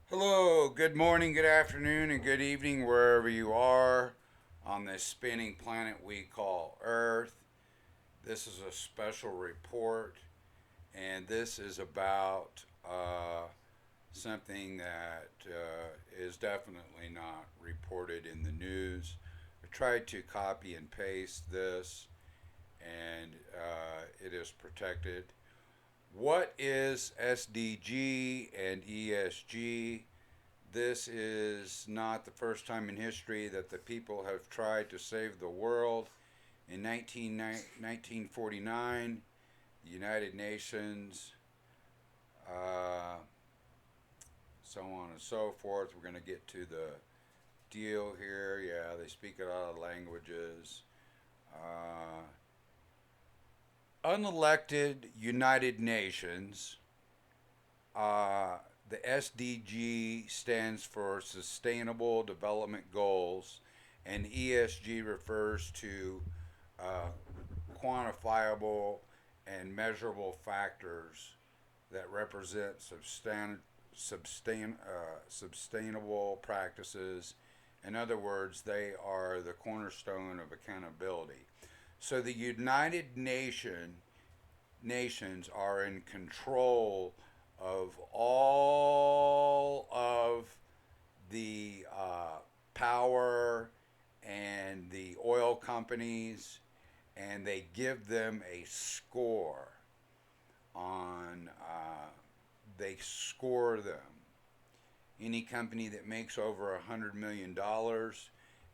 Hello, good morning, good afternoon, and good evening, wherever you are on this spinning planet we call Earth. This is a special report, and this is about something that is definitely not reported in the news. I tried to copy and paste this, and it is protected. What is SDG and ESG? This is not the first time in history that the people have tried to save the world. In 1949, the United Nations, uh, so on and so forth. We're going to get to the deal here. Yeah, they speak a lot of languages. Uh, Unelected United Nations. Uh, the SDG stands for Sustainable Development Goals, and ESG refers to uh, quantifiable and measurable factors that represent sustainable practices. In other words, they are the cornerstone of accountability. So the Nations are in control of all of the power and the oil companies, and they give them a score on, they score them. Any company that makes over $100 million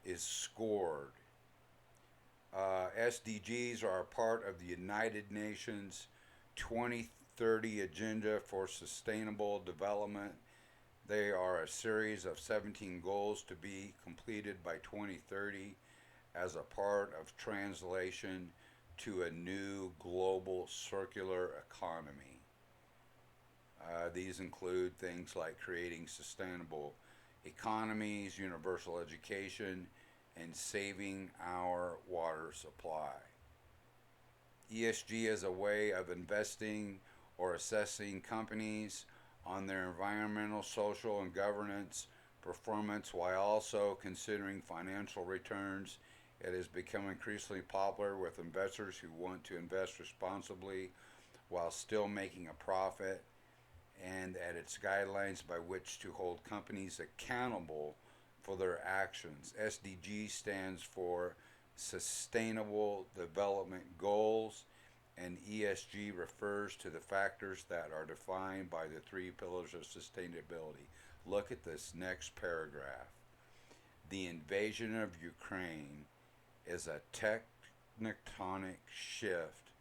is scored. SDGs are a part of the United Nations 2030 Agenda for Sustainable Development. They are a series of 17 goals to be completed by 2030 as a part of translation to a new global circular economy. These include things like creating sustainable economies, universal education, and saving our water supply. ESG is a way of investing or assessing companies on their environmental, social, and governance performance while also considering financial returns. It has become increasingly popular with investors who want to invest responsibly while still making a profit, and at its guidelines by which to hold companies accountable for their actions. SDG stands for Sustainable Development Goals, and ESG refers to the factors that are defined by the three pillars of sustainability. Look at this next paragraph. The invasion of Ukraine is a tectonic shift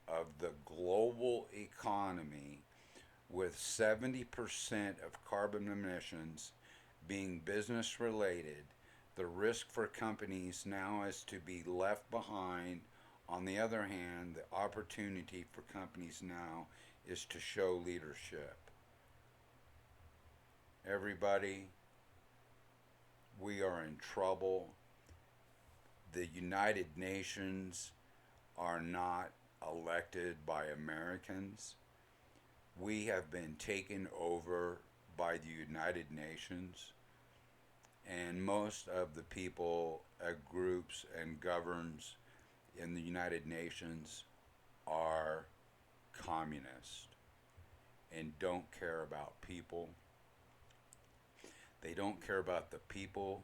of the global economy, with 70% of carbon emissions being business related. The risk for companies now is to be left behind. On the other hand, the opportunity for companies now is to show leadership. Everybody, we are in trouble. The United Nations are not elected by Americans. We have been taken over by the United Nations, and most of the people, groups, and governs in the United Nations are communist and don't care about people. They don't care about the people,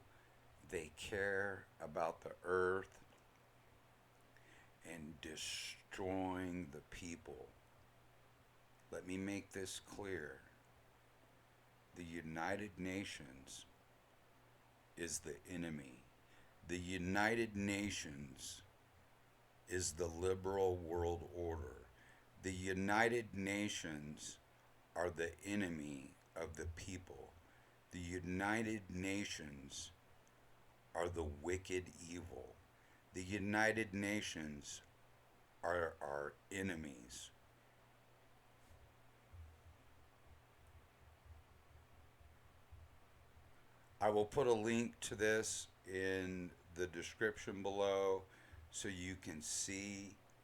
they care about the earth and destroying the people. Let me make this clear. The United Nations is the enemy. The United Nations is the liberal world order. The United Nations are the enemy of the people. The United Nations are the wicked evil. The United Nations are our enemies. I will put a link to this in the description below so you can see